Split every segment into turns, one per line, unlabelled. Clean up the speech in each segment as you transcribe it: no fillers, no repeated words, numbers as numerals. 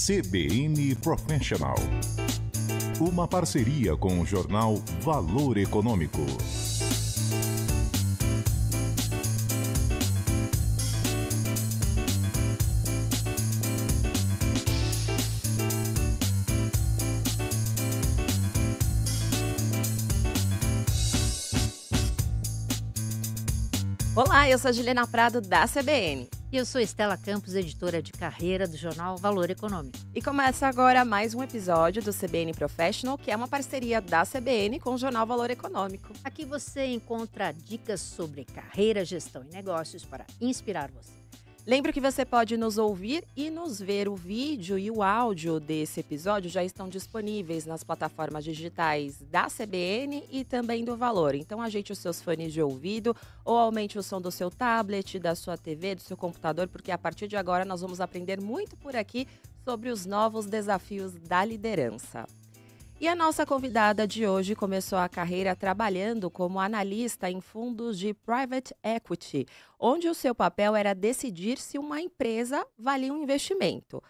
CBN Professional. Uma parceria com o jornal Valor Econômico.
Olá, eu sou a Juliana Prado, da CBN.
E eu sou Estela Campos, editora de carreira do jornal Valor Econômico.
E começa agora mais um episódio do CBN Professional, que é uma parceria da CBN com o jornal Valor Econômico.
Aqui você encontra dicas sobre carreira, gestão e negócios para inspirar você.
Lembro que você pode nos ouvir e nos ver. O vídeo e o áudio desse episódio já estão disponíveis nas plataformas digitais da CBN e também do Valor. Então ajeite os seus fones de ouvido ou aumente o som do seu tablet, da sua TV, do seu computador, porque a partir de agora nós vamos aprender muito por aqui sobre os novos desafios da liderança. E a nossa convidada de hoje começou a carreira trabalhando como analista em fundos de private equity, onde o seu papel era decidir se uma empresa valia um investimento.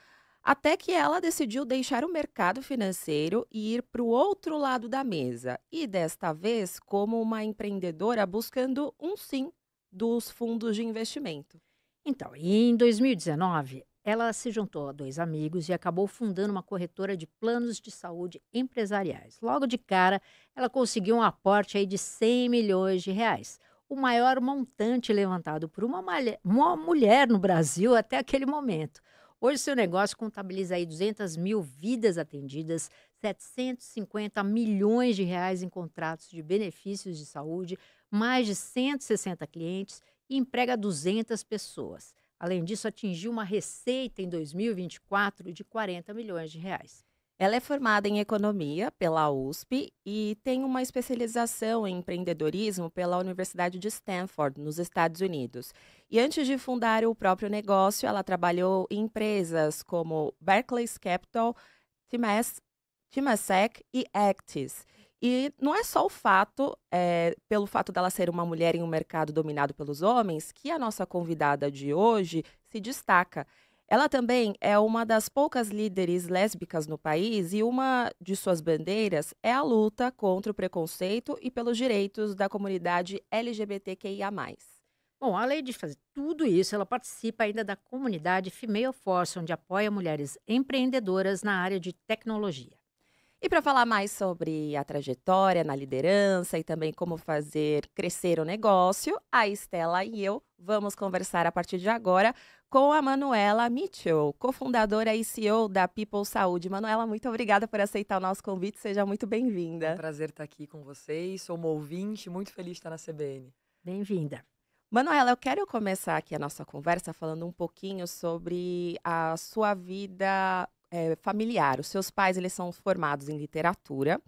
Até que ela decidiu deixar o mercado financeiro e ir para o outro lado da mesa. E desta vez como uma empreendedora buscando um sim dos fundos de investimento.
Então, em 2019, ela se juntou a dois amigos e acabou fundando uma corretora de planos de saúde empresariais. Logo de cara, ela conseguiu um aporte aí de 100 milhões de reais, o maior montante levantado por uma mulher no Brasil até aquele momento. Hoje, seu negócio contabiliza aí 200 mil vidas atendidas, 750 milhões de reais em contratos de benefícios de saúde, mais de 160 clientes e emprega 200 pessoas. Além disso, atingiu uma receita em 2024 de 40 milhões de reais.
Ela é formada em economia pela USP e tem uma especialização em empreendedorismo pela Universidade de Stanford, nos Estados Unidos. E antes de fundar o próprio negócio, ela trabalhou em empresas como Barclays Capital, Temasek e Actis. E não é só pelo fato dela ser uma mulher em um mercado dominado pelos homens, que a nossa convidada de hoje se destaca. Ela também é uma das poucas líderes lésbicas no país e uma de suas bandeiras é a luta contra o preconceito e pelos direitos da comunidade LGBTQIA+.
Bom, além de fazer tudo isso, ela participa ainda da comunidade Female Force, onde apoia mulheres empreendedoras na área de tecnologia.
E para falar mais sobre a trajetória na liderança e também como fazer crescer o negócio, a Estela e eu vamos conversar a partir de agora com a Manuela Mitchell, cofundadora e CEO da People Saúde. Manuela, muito obrigada por aceitar o nosso convite, seja muito bem-vinda.
É um prazer estar aqui com vocês, sou uma ouvinte, muito feliz de estar na CBN.
Bem-vinda.
Manuela, eu quero começar aqui a nossa conversa falando um pouquinho sobre a sua vida familiar. Os seus pais, eles são formados em literatura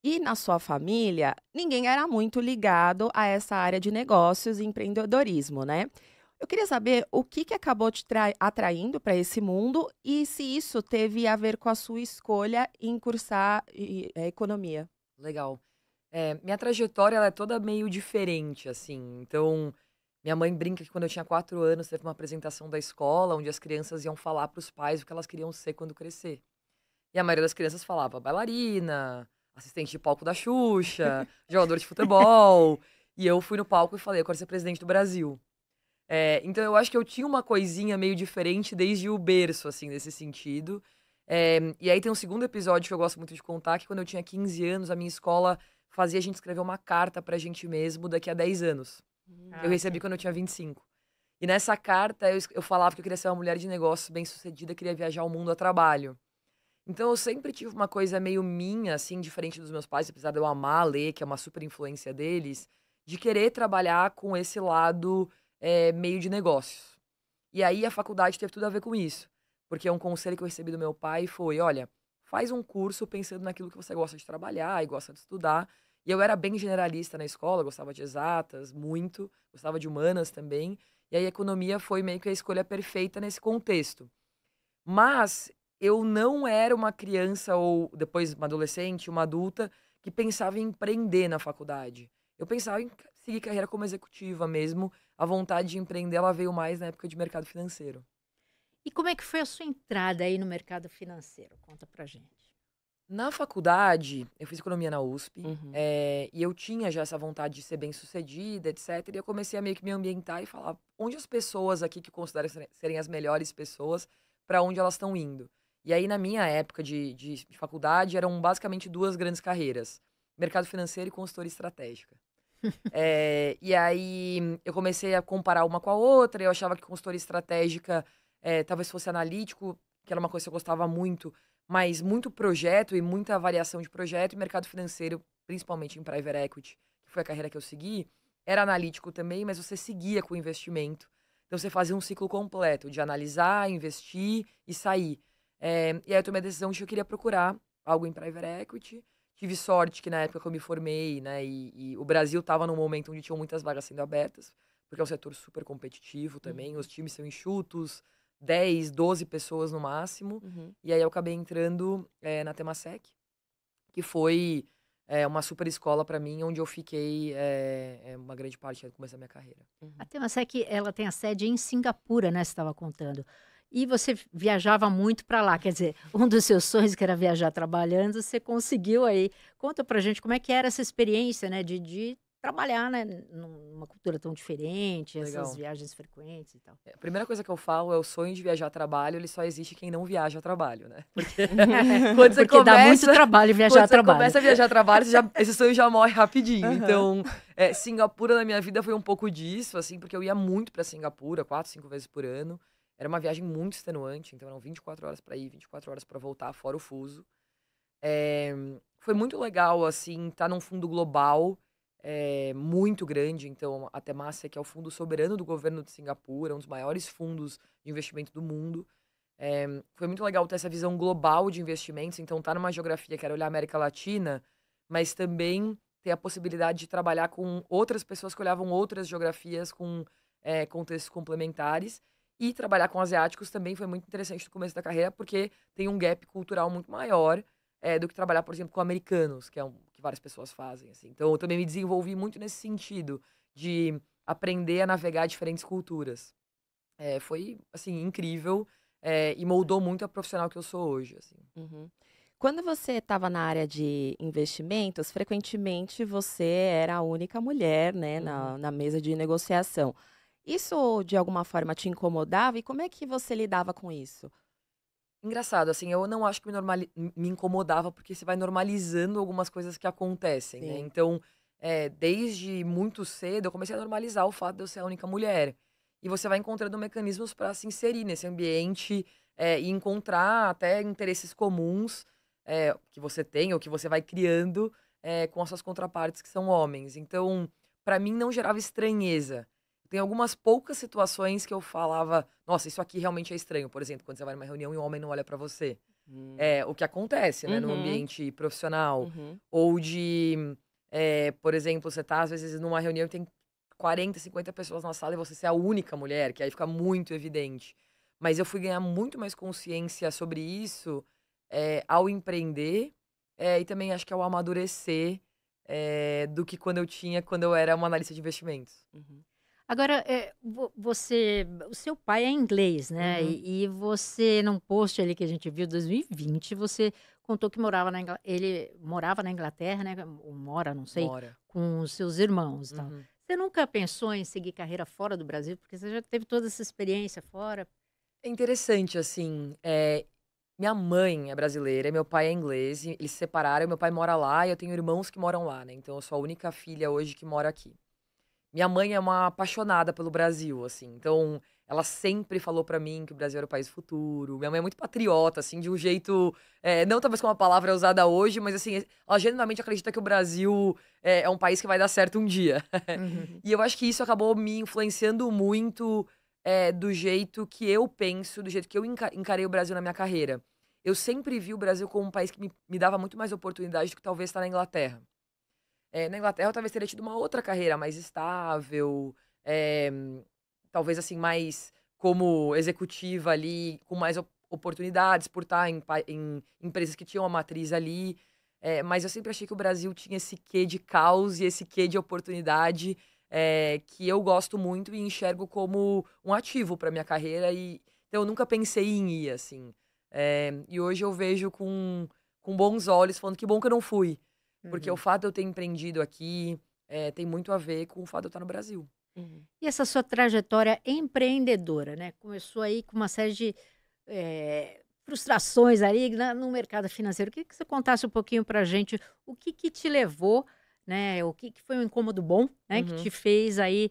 e na sua família, ninguém era muito ligado a essa área de negócios e empreendedorismo, né? Eu queria saber o que acabou te atraindo para esse mundo e se isso teve a ver com a sua escolha em cursar economia.
Legal. Minha trajetória ela é toda meio diferente, assim. Então, minha mãe brinca que quando eu tinha 4 anos, teve uma apresentação da escola, onde as crianças iam falar para os pais o que elas queriam ser quando crescer. E a maioria das crianças falava bailarina, assistente de palco da Xuxa, jogador de futebol. E eu fui no palco e falei, eu quero ser presidente do Brasil. Então, eu acho que eu tinha uma coisinha meio diferente desde o berço, assim, nesse sentido. E aí tem um segundo episódio que eu gosto muito de contar, que quando eu tinha 15 anos, a minha escola fazia a gente escrever uma carta pra gente mesmo daqui a 10 anos. Eu recebi quando eu tinha 25. E nessa carta eu falava que eu queria ser uma mulher de negócios bem-sucedida, queria viajar o mundo a trabalho. Então eu sempre tive uma coisa meio minha, assim, diferente dos meus pais, apesar de eu amar ler, que é uma super influência deles, de querer trabalhar com esse lado meio de negócios. E aí a faculdade teve tudo a ver com isso. Porque um conselho que eu recebi do meu pai foi, olha, faz um curso pensando naquilo que você gosta de trabalhar e gosta de estudar. E eu era bem generalista na escola, gostava de exatas, muito, gostava de humanas também. E aí a economia foi meio que a escolha perfeita nesse contexto. Mas eu não era uma criança ou depois uma adolescente, uma adulta, que pensava em empreender na faculdade. Eu pensava em seguir carreira como executiva mesmo. A vontade de empreender, ela veio mais na época de mercado financeiro.
E como é que foi a sua entrada aí no mercado financeiro? Conta pra gente.
Na faculdade, eu fiz economia na USP,
Uhum.
e eu tinha já essa vontade de ser bem-sucedida, etc. E eu comecei a meio que me ambientar e falar onde as pessoas aqui que eu considero serem as melhores pessoas, para onde elas estão indo. E aí, na minha época de faculdade, eram basicamente duas grandes carreiras: mercado financeiro e consultoria estratégica. E aí eu comecei a comparar uma com a outra, eu achava que consultoria estratégica talvez fosse analítico, que era uma coisa que eu gostava muito, mas muito projeto e muita variação de projeto, e mercado financeiro, principalmente em private equity, que foi a carreira que eu segui, era analítico também, mas você seguia com o investimento. Então você fazia um ciclo completo de analisar, investir e sair. E aí eu tomei a decisão de que eu queria procurar algo em private equity. Tive sorte que na época que eu me formei, né, e o Brasil estava num momento onde tinham muitas vagas sendo abertas, porque é um setor super competitivo também, os times são enxutos, 10, 12 pessoas no máximo.
Uhum.
E aí eu acabei entrando na Temasek, que foi uma super escola para mim, onde eu fiquei uma grande parte do começo da minha carreira.
A Temasek, ela tem a sede em Singapura, né, você estava contando. E você viajava muito para lá, quer dizer, um dos seus sonhos que era viajar trabalhando, você conseguiu aí. Conta pra gente como é que era essa experiência, né, de trabalhar, né, numa cultura tão diferente, essas
Legal.
viagens frequentes e tal.
A primeira coisa que eu falo é o sonho de viajar a trabalho, ele só existe quem não viaja a trabalho, né? Porque quando você
Porque dá muito
começa,
trabalho viajar
quando
a
você
trabalho.
começa a viajar a trabalho, esse sonho já morre rapidinho.
Aham.
Então, Singapura na minha vida foi um pouco disso, assim, porque eu ia muito pra Singapura, 4, 5 vezes por ano. Era uma viagem muito extenuante, então eram 24 horas pra ir, 24 horas pra voltar, fora o fuso. Foi muito legal, assim, estar num fundo global muito grande. Então, a Temasek é o fundo soberano do governo de Singapura, um dos maiores fundos de investimento do mundo. Foi muito legal ter essa visão global de investimentos. Então, estar numa geografia que era olhar a América Latina, mas também ter a possibilidade de trabalhar com outras pessoas que olhavam outras geografias com contextos complementares. E trabalhar com asiáticos também foi muito interessante no começo da carreira, porque tem um gap cultural muito maior do que trabalhar, por exemplo, com americanos, que é que várias pessoas fazem, assim. Então, eu também me desenvolvi muito nesse sentido, de aprender a navegar diferentes culturas. Foi, assim, incrível, e moldou muito a profissional que eu sou hoje, assim.
Uhum. Quando você estava na área de investimentos, frequentemente você era a única mulher, né,
Uhum.
na mesa de negociação. Isso de alguma forma te incomodava e como é que você lidava com isso?
Engraçado, assim, eu não acho que me incomodava, porque você vai normalizando algumas coisas que acontecem, né?
Sim.
Então, desde muito cedo, eu comecei a normalizar o fato de eu ser a única mulher. E você vai encontrando mecanismos para se inserir nesse ambiente, e encontrar até interesses comuns que você tem ou que você vai criando com as suas contrapartes que são homens. Então, para mim, não gerava estranheza. Tem algumas poucas situações que eu falava, nossa, isso aqui realmente é estranho. Por exemplo, quando você vai numa reunião e um homem não olha pra você.
Hum.
O que acontece, né, no
Uhum,
ambiente profissional.
uhum.
Ou por exemplo, você tá, às vezes, numa reunião e tem 40, 50 pessoas na sala e você ser a única mulher, que aí fica muito evidente. Mas eu fui ganhar muito mais consciência sobre isso ao empreender, e também acho que ao amadurecer, do que quando eu era uma analista de investimentos.
Uhum. Agora, o seu pai é inglês, né?
Uhum.
E você, num post ali que a gente viu, 2020, você contou que ele morava na Inglaterra, né? Ou mora, não sei,
Mora.
com os seus irmãos e tal.
Uhum.
Você nunca pensou em seguir carreira fora do Brasil? Porque você já teve toda essa experiência fora.
É interessante, assim, minha mãe é brasileira e meu pai é inglês, e eles se separaram, meu pai mora lá e eu tenho irmãos que moram lá, né, então eu sou a única filha hoje que mora aqui. Minha mãe é uma apaixonada pelo Brasil, assim, então ela sempre falou pra mim que o Brasil era o país do futuro. Minha mãe é muito patriota, assim, de um jeito, não talvez como a palavra é usada hoje, mas assim, ela genuinamente acredita que o Brasil é um país que vai dar certo um dia.
Uhum.
E eu acho que isso acabou me influenciando muito, do jeito que eu penso, do jeito que eu encarei o Brasil na minha carreira. Eu sempre vi o Brasil como um país que me dava muito mais oportunidade do que talvez estar na Inglaterra. Na Inglaterra eu talvez teria tido uma outra carreira mais estável, eh, talvez assim, mais como executiva ali, com mais oportunidades por estar em empresas que tinham a matriz ali. Mas eu sempre achei que o Brasil tinha esse quê de caos e esse quê de oportunidade, que eu gosto muito e enxergo como um ativo para minha carreira e Então eu nunca pensei em ir, assim. E hoje eu vejo com bons olhos, falando que bom que eu não fui. Porque o
Uhum.
fato de eu ter empreendido aqui tem muito a ver com o fato de eu estar no Brasil.
Uhum.
E essa sua trajetória empreendedora, né? Começou aí com uma série de frustrações aí no mercado financeiro. Eu queria que você contasse um pouquinho pra gente o que que te levou, né? O que que foi um incômodo bom, né? Que te
Uhum.
fez aí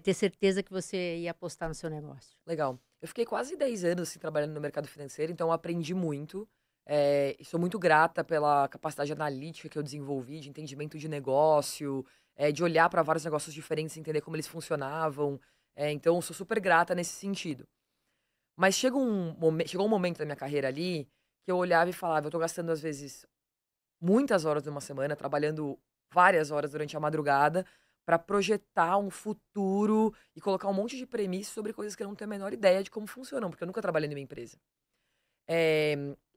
ter certeza que você ia apostar no seu negócio.
Legal. Eu fiquei quase 10 anos assim, trabalhando no mercado financeiro, então eu aprendi muito. E sou muito grata pela capacidade analítica que eu desenvolvi, de entendimento de negócio, de olhar para vários negócios diferentes, entender como eles funcionavam. Então, eu sou super grata nesse sentido. Mas chegou um momento da minha carreira ali que eu olhava e falava, eu tô gastando às vezes muitas horas numa semana, trabalhando várias horas durante a madrugada para projetar um futuro e colocar um monte de premissa sobre coisas que eu não tenho a menor ideia de como funcionam, porque eu nunca trabalhei numa empresa.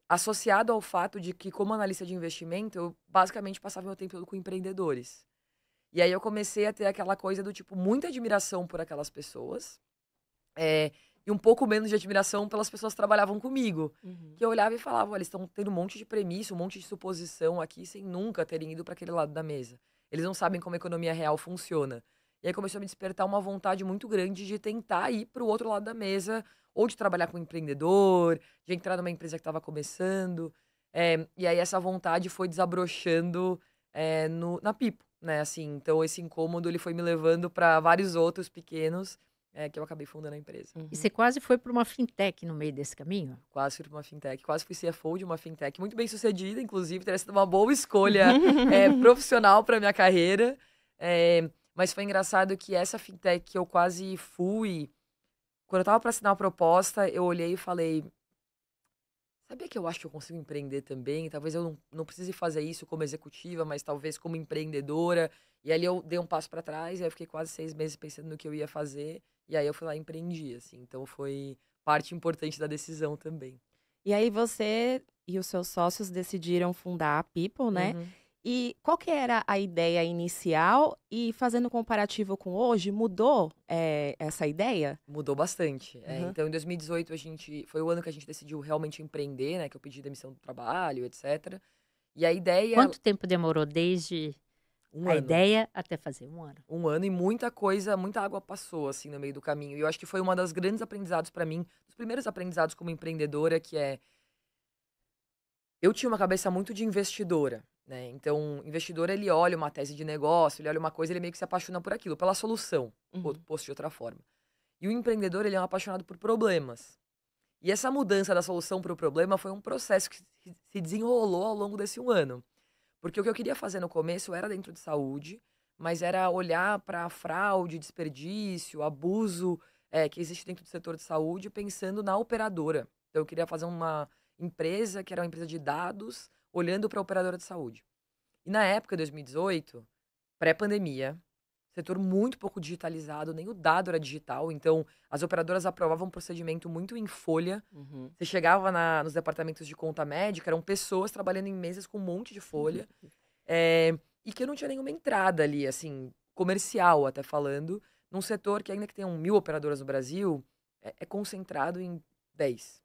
Associado ao fato de que, como analista de investimento, eu basicamente passava meu tempo todo com empreendedores. E aí eu comecei a ter aquela coisa do tipo, muita admiração por aquelas pessoas, e um pouco menos de admiração pelas pessoas que trabalhavam comigo.
Uhum.
Que eu olhava e falava, olha, eles estão tendo um monte de premissa, um monte de suposição aqui, sem nunca terem ido para aquele lado da mesa. Eles não sabem como a economia real funciona. E aí começou a me despertar uma vontade muito grande de tentar ir para o outro lado da mesa, ou de trabalhar com um empreendedor, de entrar numa empresa que estava começando. E aí essa vontade foi desabrochando na Pipo, né? Assim, então esse incômodo ele foi me levando para vários outros pequenos que eu acabei fundando a empresa.
E
Uhum.
você quase foi para uma fintech no meio desse caminho?
Quase fui para uma fintech, quase fui CFO de uma fintech, muito bem sucedida, inclusive, teria sido uma boa escolha profissional para minha carreira. Mas foi engraçado que essa fintech que eu quase fui, quando eu estava para assinar a proposta, eu olhei e falei, sabia que eu acho que eu consigo empreender também? Talvez eu não precise fazer isso como executiva, mas talvez como empreendedora. E ali eu dei um passo para trás, e aí eu fiquei quase 6 meses pensando no que eu ia fazer. E aí eu fui lá e empreendi, assim. Então foi parte importante da decisão também.
E aí você e os seus sócios decidiram fundar a People, né?
Uhum.
E qual que era a ideia inicial? E fazendo comparativo com hoje, mudou essa ideia?
Mudou bastante.
Uhum.
Então, em 2018, foi o ano que a gente decidiu realmente empreender, né? Que eu pedi demissão do trabalho, etc. E a ideia,
Quanto tempo demorou desde
um
a
ano.
ideia até fazer? 1 ano.
Um ano e muita coisa, muita água passou, assim, no meio do caminho. E eu acho que foi uma das grandes aprendizados para mim, dos primeiros aprendizados como empreendedora, que eu tinha uma cabeça muito de investidora, né? Então, investidor, ele olha uma tese de negócio, ele olha uma coisa, ele meio que se apaixona por aquilo, pela solução,
Uhum.
posto de outra forma. E o empreendedor, ele é um apaixonado por problemas. E essa mudança da solução para o problema foi um processo que se desenrolou ao longo desse um ano. Porque o que eu queria fazer no começo era dentro de saúde, mas era olhar para fraude, desperdício, abuso que existe dentro do setor de saúde, pensando na operadora. Então, eu queria fazer uma empresa que era uma empresa de dados, olhando para a operadora de saúde. E na época, 2018, pré-pandemia, setor muito pouco digitalizado, nem o dado era digital, então as operadoras aprovavam um procedimento muito em folha.
Uhum.
Você chegava nos departamentos de conta médica, eram pessoas trabalhando em mesas com um monte de folha, e que eu não tinha nenhuma entrada ali, assim, comercial até falando, num setor que ainda que tenham 1.000 operadoras no Brasil, é concentrado em 10,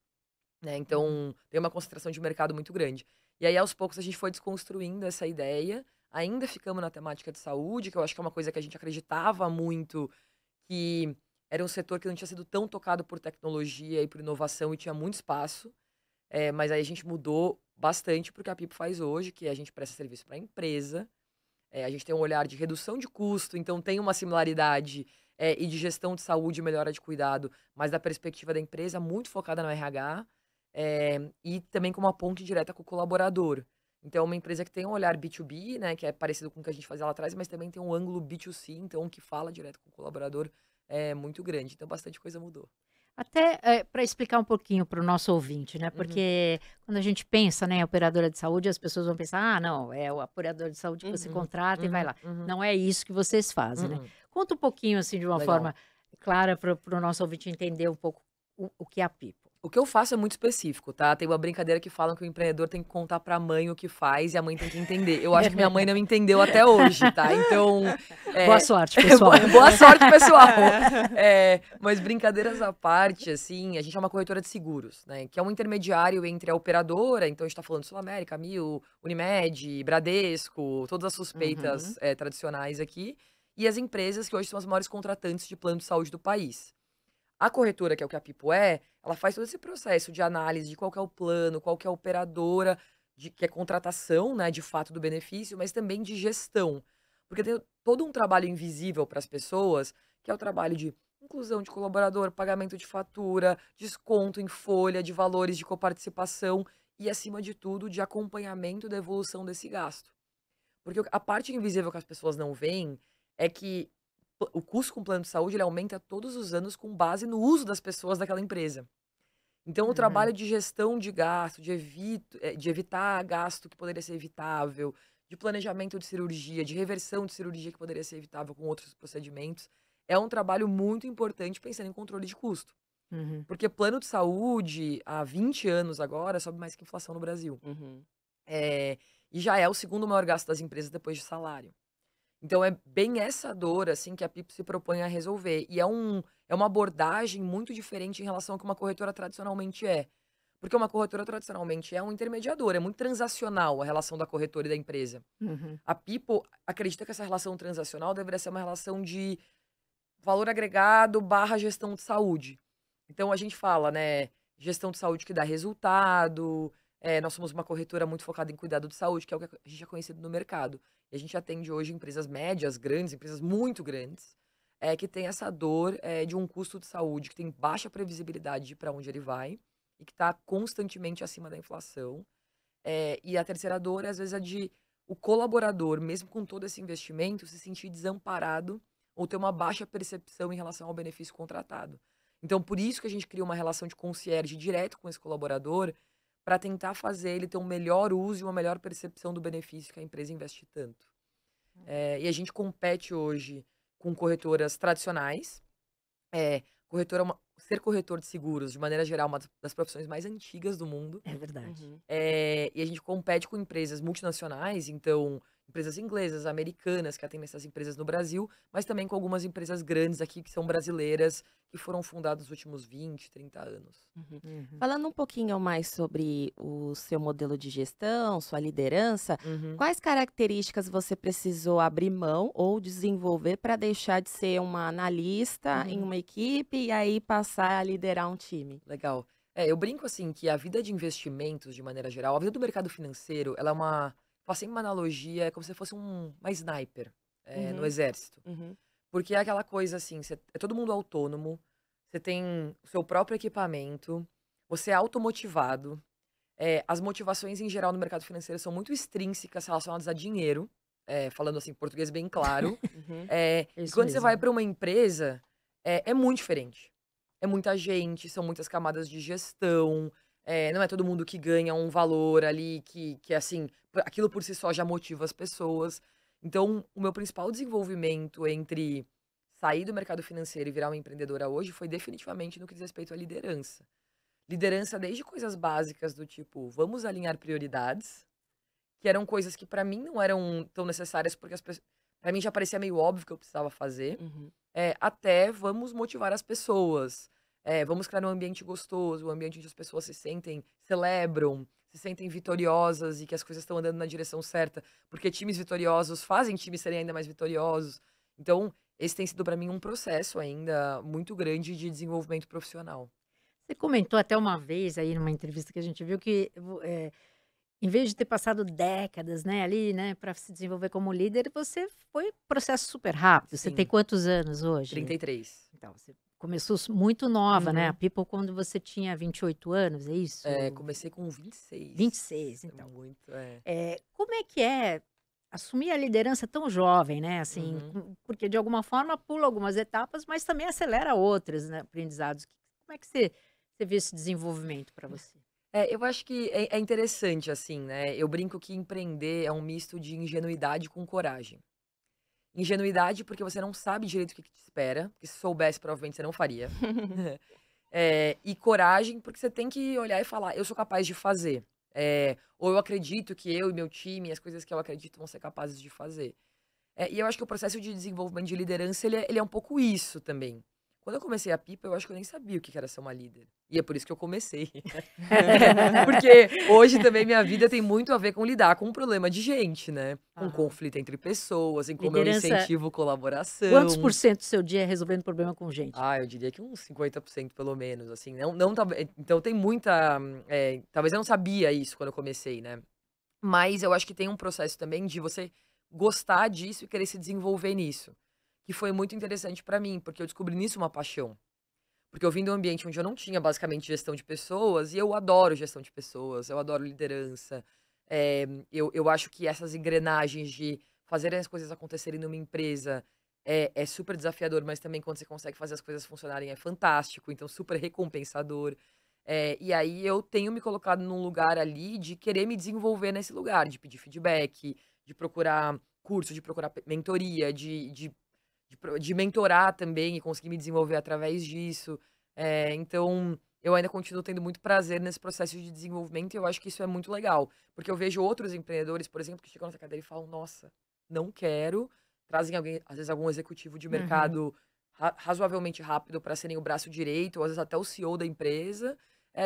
né? Então, tem uma concentração de mercado muito grande. E aí, aos poucos, a gente foi desconstruindo essa ideia. Ainda ficamos na temática de saúde, que eu acho que é uma coisa que a gente acreditava muito, que era um setor que não tinha sido tão tocado por tecnologia e por inovação e tinha muito espaço. Mas aí a gente mudou bastante para o que a Pipo faz hoje, que a gente presta serviço para a empresa. A gente tem um olhar de redução de custo, então tem uma similaridade e de gestão de saúde e melhora de cuidado, mas da perspectiva da empresa, muito focada no RH, e também com uma ponte direta com o colaborador. Então, é uma empresa que tem um olhar B2B, né, que é parecido com o que a gente fazia lá atrás, mas também tem um ângulo B2C, então que fala direto com o colaborador é muito grande. Então, bastante coisa mudou.
Até para explicar um pouquinho para o nosso ouvinte, né?
Uhum.
Porque quando a gente pensa, né, em operadora de saúde, as pessoas vão pensar, ah, não, é o operador de saúde que você
Uhum.
contrata e vai lá.
Uhum.
Não é isso que vocês fazem, né?
Uhum.
Conta um pouquinho, assim, de uma
Legal.
forma clara para o nosso ouvinte entender um pouco o que é a Pipo.
O que eu faço é muito específico, tá? Tem uma brincadeira que falam que o empreendedor tem que contar pra mãe o que faz e a mãe tem que entender. Eu acho que minha mãe não entendeu até hoje, tá? Então,
Boa sorte, pessoal.
boa sorte, pessoal. Mas brincadeiras à parte, assim, a gente é uma corretora de seguros, né? Que é um intermediário entre a operadora, então a gente tá falando Sul América, Mil, Unimed, Bradesco, todas as suspeitas tradicionais aqui, e as empresas que hoje são as maiores contratantes de plano de saúde do país. A corretora, que é o que a Pipo ela faz todo esse processo de análise de qual que é o plano, qual que é a operadora, que é contratação, né, de fato do benefício, mas também de gestão. Porque tem todo um trabalho invisível para as pessoas, que é o trabalho de inclusão de colaborador, pagamento de fatura, desconto em folha, de valores de coparticipação e, acima de tudo, de acompanhamento da evolução desse gasto. Porque a parte invisível que as pessoas não veem é que o custo com o plano de saúde ele aumenta todos os anos com base no uso das pessoas daquela empresa. Então, o trabalho de gestão de gasto, de evitar gasto que poderia ser evitável, de planejamento de cirurgia, de reversão de cirurgia que poderia ser evitável com outros procedimentos, é um trabalho muito importante pensando em controle de custo. Porque plano de saúde, há 20 anos agora, sobe mais que inflação no Brasil. E já é o segundo maior gasto das empresas depois de salário. Então, é bem essa dor, assim, que a Pipo se propõe a resolver. E é uma abordagem muito diferente em relação ao que uma corretora tradicionalmente é. Porque uma corretora tradicionalmente é um intermediador, é muito transacional a relação da corretora e da empresa. A Pipo acredita que essa relação transacional deveria ser uma relação de valor agregado / gestão de saúde. Então, a gente fala, né, gestão de saúde que dá resultado. Nós somos uma corretora muito focada em cuidado de saúde, que é o que a gente é conhecido no mercado. E a gente atende hoje empresas médias, grandes, empresas muito grandes, que tem essa dor de um custo de saúde que tem baixa previsibilidade de para onde ele vai e que está constantemente acima da inflação. E a terceira dor, às vezes, é de o colaborador, mesmo com todo esse investimento, se sentir desamparado ou ter uma baixa percepção em relação ao benefício contratado. Então, por isso que a gente cria uma relação de concierge direto com esse colaborador, para tentar fazer ele ter um melhor uso e uma melhor percepção do benefício que a empresa investe tanto. E a gente compete hoje com corretoras tradicionais. Ser corretor de seguros, de maneira geral, é uma das profissões mais antigas do mundo.
É verdade.
E a gente compete com empresas multinacionais, então empresas inglesas, americanas, que atendem essas empresas no Brasil, mas também com algumas empresas grandes aqui, que são brasileiras, que foram fundadas nos últimos 20, 30 anos.
Falando um pouquinho mais sobre o seu modelo de gestão, sua liderança, quais características você precisou abrir mão ou desenvolver para deixar de ser uma analista em uma equipe e aí passar a liderar um time?
Legal. Eu brinco assim que a vida de investimentos, de maneira geral, a vida do mercado financeiro, ela é faço sempre uma analogia, é como se fosse uma sniper no exército. Porque é aquela coisa assim, é todo mundo autônomo, você tem o seu próprio equipamento, você é automotivado. As motivações em geral no mercado financeiro são muito extrínsecas relacionadas a dinheiro, falando assim, português bem claro. E quando você vai para uma empresa, é muito diferente. É muita gente, são muitas camadas de gestão, não é todo mundo que ganha um valor ali que assim, aquilo por si só já motiva as pessoas. Então, o meu principal desenvolvimento entre sair do mercado financeiro e virar uma empreendedora hoje foi definitivamente no que diz respeito à liderança. Liderança desde coisas básicas do tipo, vamos alinhar prioridades, que eram coisas que para mim não eram tão necessárias, porque para mim já parecia meio óbvio que eu precisava fazer, até vamos motivar as pessoas. Vamos criar um ambiente gostoso, um ambiente onde as pessoas se celebram, se sentem vitoriosas e que as coisas estão andando na direção certa, porque times vitoriosos fazem times serem ainda mais vitoriosos. Então, esse tem sido para mim um processo ainda muito grande de desenvolvimento profissional.
Você comentou até uma vez aí numa entrevista que a gente viu que em vez de ter passado décadas, né, ali, né, para se desenvolver como líder, você foi um processo super rápido. Você
Sim.
tem quantos anos hoje?
33.
Então, você começou muito nova, né? A People quando você tinha 28 anos, é isso?
Comecei com 26.
26,
É
então.
muito,
Como é que é assumir a liderança tão jovem, né? Assim, porque de alguma forma pula algumas etapas, mas também acelera outras, né, aprendizados. Como é que você vê esse desenvolvimento para você?
Eu acho que é interessante, assim, né? Eu brinco que empreender é um misto de ingenuidade com coragem. Ingenuidade porque você não sabe direito o que te espera, porque se soubesse, provavelmente você não faria. E coragem, porque você tem que olhar e falar, eu sou capaz de fazer. Ou eu acredito que eu e meu time, as coisas que eu acredito vão ser capazes de fazer. E eu acho que o processo de desenvolvimento de liderança, ele é um pouco isso também. Quando eu comecei a Pipa, eu acho que eu nem sabia o que era ser uma líder. E é por isso que eu comecei. Porque hoje também minha vida tem muito a ver com lidar com um problema de gente, né? Com
Aham.
conflito entre pessoas, em como eu
Liderança,
incentivo
quantos
colaboração.
por cento do seu dia é resolvendo problema com gente?
Eu diria que uns 50% pelo menos, assim, não então tem muita, talvez eu não sabia isso quando eu comecei, né. Mas eu acho que tem um processo também de você gostar disso e querer se desenvolver nisso, que foi muito interessante pra mim, porque eu descobri nisso uma paixão. Porque eu vim de um ambiente onde eu não tinha basicamente gestão de pessoas, e eu adoro gestão de pessoas, eu adoro liderança. Eu acho que essas engrenagens de fazer as coisas acontecerem numa empresa é super desafiador, mas também quando você consegue fazer as coisas funcionarem é fantástico, então super recompensador. E aí eu tenho me colocado num lugar ali de querer me desenvolver nesse lugar, de pedir feedback, de procurar curso, de procurar mentoria, de mentorar também e conseguir me desenvolver através disso. Então, eu ainda continuo tendo muito prazer nesse processo de desenvolvimento e eu acho que isso é muito legal. Porque eu vejo outros empreendedores, por exemplo, que chegam nessa cadeira e falam: Nossa, não quero. Trazem alguém, às vezes, algum executivo de
Uhum.
mercado razoavelmente rápido para serem o braço direito, ou às vezes até o CEO da empresa.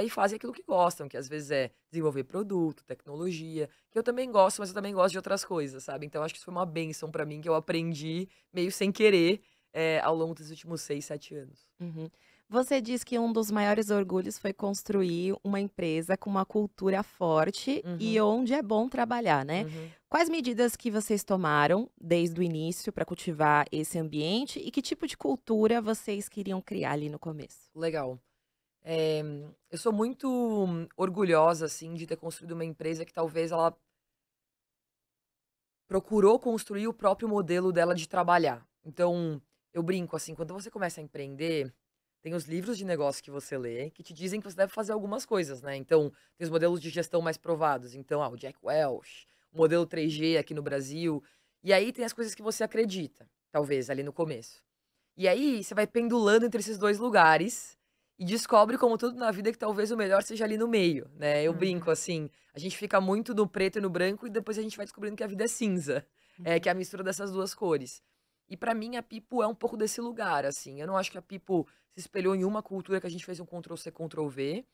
E fazem aquilo que gostam, que às vezes é desenvolver produto, tecnologia, que eu também gosto, mas eu também gosto de outras coisas, sabe? Então, acho que isso foi uma bênção para mim, que eu aprendi meio sem querer, ao longo dos últimos 6, 7 anos.
Uhum. Você diz que um dos maiores orgulhos foi construir uma empresa com uma cultura forte e
Uhum,
onde é bom trabalhar, né?
uhum.
Quais medidas que vocês tomaram desde o início para cultivar esse ambiente e que tipo de cultura vocês queriam criar ali no começo?
Legal. Eh, eu sou muito orgulhosa, assim, de ter construído uma empresa que talvez ela procurou construir o próprio modelo dela de trabalhar. Então, eu brinco assim, quando você começa a empreender, tem os livros de negócio que você lê, que te dizem que você deve fazer algumas coisas, né. Então, tem os modelos de gestão mais provados, então, o Jack Welch, o modelo 3G aqui no Brasil, e aí tem as coisas que você acredita, talvez, ali no começo. E aí, você vai pendulando entre esses 2 lugares, e descobre, como tudo na vida, que talvez o melhor seja ali no meio, né. Eu brinco
Uhum.
assim, a gente fica muito no preto e no branco, e depois a gente vai descobrindo que a vida é cinza, que é a
Uhum.
mistura dessas 2 cores. E pra mim a Pipo é um pouco desse lugar, assim, eu não acho que a Pipo se espelhou em uma cultura que a gente fez um Ctrl C, Ctrl V,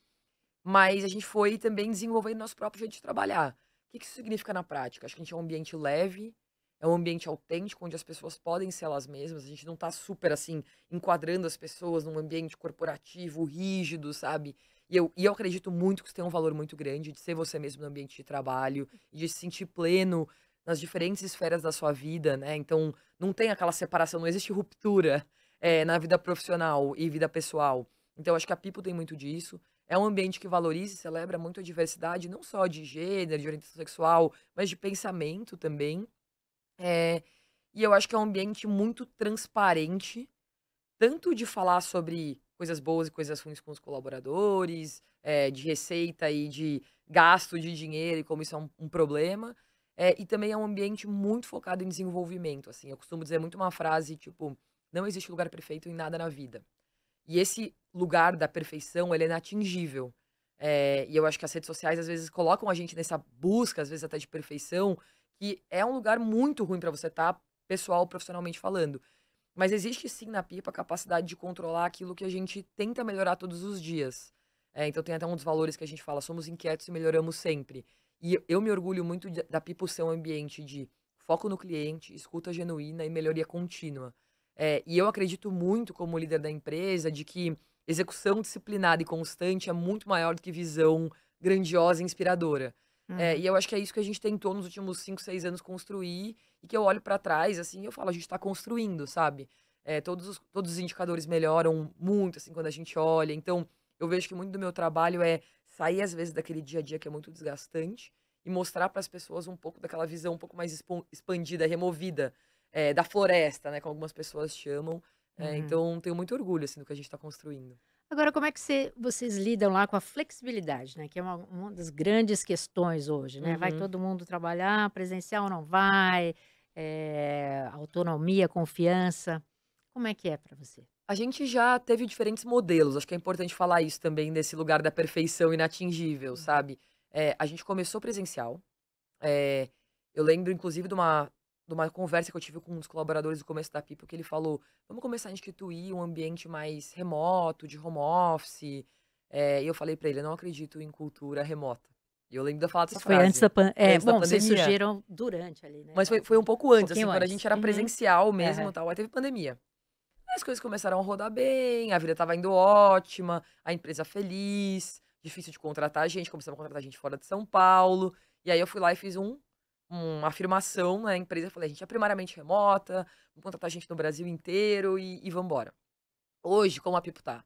mas a gente foi também desenvolvendo nosso próprio jeito de trabalhar. O que que isso significa na prática? Acho que a gente é um ambiente leve, é um ambiente autêntico, onde as pessoas podem ser elas mesmas, a gente não tá super, assim, enquadrando as pessoas num ambiente corporativo, rígido, sabe. E eu acredito muito que isso tem um valor muito grande, de ser você mesmo no ambiente de trabalho, e de se sentir pleno nas diferentes esferas da sua vida, né. Então, não tem aquela separação, não existe ruptura, na vida profissional e vida pessoal. Então acho que a Pipo tem muito disso. É um ambiente que valoriza e celebra muito a diversidade, não só de gênero, de orientação sexual, mas de pensamento também. Eh, e eu acho que é um ambiente muito transparente, tanto de falar sobre coisas boas e coisas ruins com os colaboradores, de receita e de gasto de dinheiro e como isso é um problema. E também é um ambiente muito focado em desenvolvimento, assim. Eu costumo dizer muito uma frase tipo: "Não existe lugar perfeito em nada na vida". E esse lugar da perfeição, ele é inatingível. E eu acho que as redes sociais, às vezes, colocam a gente nessa busca, às vezes até de perfeição, que é um lugar muito ruim para você estar, pessoal, profissionalmente falando. Mas existe sim na Pipa a capacidade de controlar aquilo que a gente tenta melhorar todos os dias. Então tem até um dos valores que a gente fala: somos inquietos e melhoramos sempre. E eu me orgulho muito da Pipa ser um ambiente de foco no cliente, escuta genuína e melhoria contínua. E eu acredito muito, como líder da empresa, de que execução disciplinada e constante é muito maior do que visão grandiosa e inspiradora.
Uhum.
E eu acho que é isso que a gente tentou nos últimos 5, 6 anos construir, e que eu olho pra trás, assim, e eu falo: "A gente tá construindo", sabe. Todos os indicadores melhoram muito, assim, quando a gente olha, então eu vejo que muito do meu trabalho é sair, às vezes, daquele dia a dia que é muito desgastante, e mostrar para as pessoas um pouco daquela visão um pouco mais expandida, removida, da floresta, né, como algumas pessoas chamam.
Uhum.
Então tenho muito orgulho, assim, do que a gente tá construindo.
Agora, como é que vocês lidam lá com a flexibilidade, né? Que é uma das grandes questões hoje, né? Vai
Uhum.
todo mundo trabalhar, presencial ou não vai? Autonomia, confiança. Como é que é para você?
A gente já teve diferentes modelos, acho que é importante falar isso também, nesse lugar da perfeição inatingível,
Uhum.
sabe. A gente começou presencial, eh, eu lembro inclusive de uma conversa que eu tive com um dos colaboradores no começo da Pipo, que ele falou: "Vamos começar a instituir um ambiente mais remoto, de home office", e eu falei pra ele: "Eu não acredito em cultura remota". E eu lembro de eu falar dessa
Isso foi antes
frase,
da
antes da
bom, vocês
pandemia.
surgiram durante ali, né,
Mas
da
foi um
pandemia.
pouco
Um
antes, assim,
pouquinho
quando a gente
antes.
era
Uhum.
presencial mesmo,
Aham.
e tal, aí teve pandemia. As coisas começaram a rodar bem, a vida estava indo ótima, a empresa feliz, difícil de contratar gente, começamos a contratar gente fora de São Paulo. E aí eu fui lá e fiz uma afirmação na empresa, falei: "A gente é primariamente remota, vamos contratar gente no Brasil inteiro e vamos embora". Hoje, como a Pipo tá?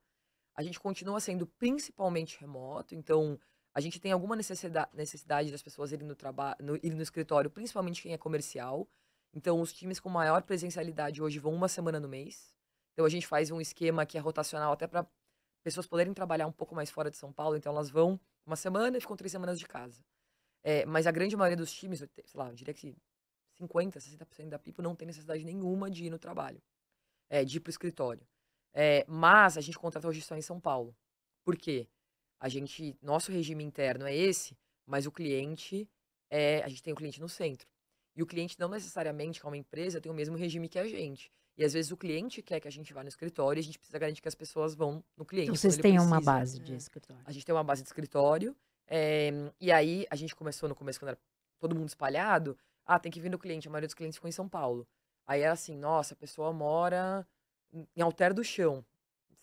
A gente continua sendo principalmente remoto, então a gente tem alguma necessidade das pessoas irem no escritório, principalmente quem é comercial. Então os times com maior presencialidade hoje vão uma semana no mês. Então a gente faz um esquema que é rotacional até para pessoas poderem trabalhar um pouco mais fora de São Paulo, então elas vão uma semana e ficam 3 semanas de casa. Mas a grande maioria dos times, sei lá, eu diria que 50, 60% da Pipo não tem necessidade nenhuma de ir no trabalho, de ir para o escritório. Mas a gente contrata hoje só em São Paulo. Por quê? Nosso regime interno é esse, mas o cliente a gente tem o cliente no centro. E o cliente não necessariamente, que é uma empresa, tem o mesmo regime que a gente. E às vezes o cliente quer que a gente vá no escritório e a gente precisa garantir que as pessoas vão no
Então
cliente quando
vocês
ele
têm uma
precisa.
base de
É.
escritório.
A gente tem uma base de escritório, e aí a gente começou no começo, quando era todo mundo espalhado, tem que vir no cliente, a maioria dos clientes ficou em São Paulo. Aí era assim, nossa, a pessoa mora em Alter do Chão,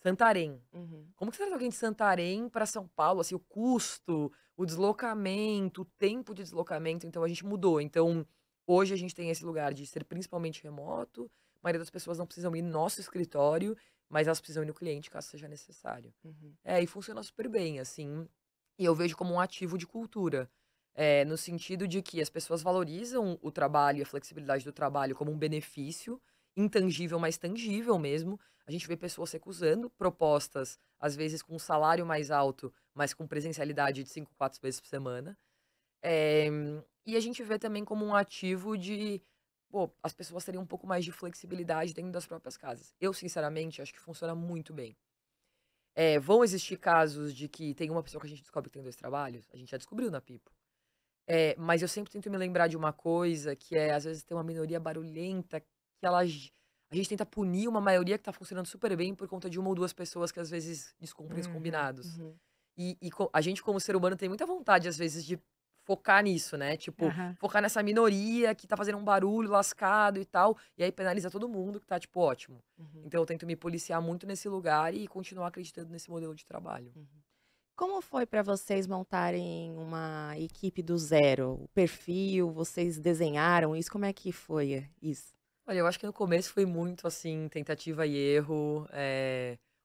Santarém.
Uhum.
Como que você traz alguém de Santarém para São Paulo? Assim, o custo, o deslocamento, o tempo de deslocamento, então a gente mudou. Então, hoje a gente tem esse lugar de ser principalmente remoto, a maioria das pessoas não precisam ir no nosso escritório, mas elas precisam ir no cliente caso seja necessário.
Uhum.
E funciona super bem, assim, e eu vejo como um ativo de cultura. No sentido de que as pessoas valorizam o trabalho e a flexibilidade do trabalho como um benefício, intangível, mas tangível mesmo. A gente vê pessoas recusando propostas, às vezes com um salário mais alto, mas com presencialidade de 5, 4 vezes por semana. Eh, e a gente vê também como um ativo de, pô, as pessoas terem um pouco mais de flexibilidade dentro das próprias casas. Eu, sinceramente, acho que funciona muito bem. Vão existir casos de que tem uma pessoa que a gente descobre que tem 2 trabalhos, a gente já descobriu na Pipo. Mas eu sempre tento me lembrar de uma coisa que às vezes tem uma minoria barulhenta que a gente tenta punir uma maioria que tá funcionando super bem por conta de uma ou 2 pessoas que às vezes descumprem os
Uhum.
combinados.
Uhum.
A gente como ser humano tem muita vontade às vezes de focar nisso, né, tipo,
Aham.
focar nessa minoria que tá fazendo um barulho lascado e tal, e aí penaliza todo mundo que tá, tipo, ótimo.
Uhum.
Então eu tento me policiar muito nesse lugar e continuar acreditando nesse modelo de trabalho.
Uhum. Como foi para vocês montarem uma equipe do zero? O perfil, vocês desenharam isso? Como é que foi isso?
Olha, eu acho que no começo foi muito, assim, tentativa e erro,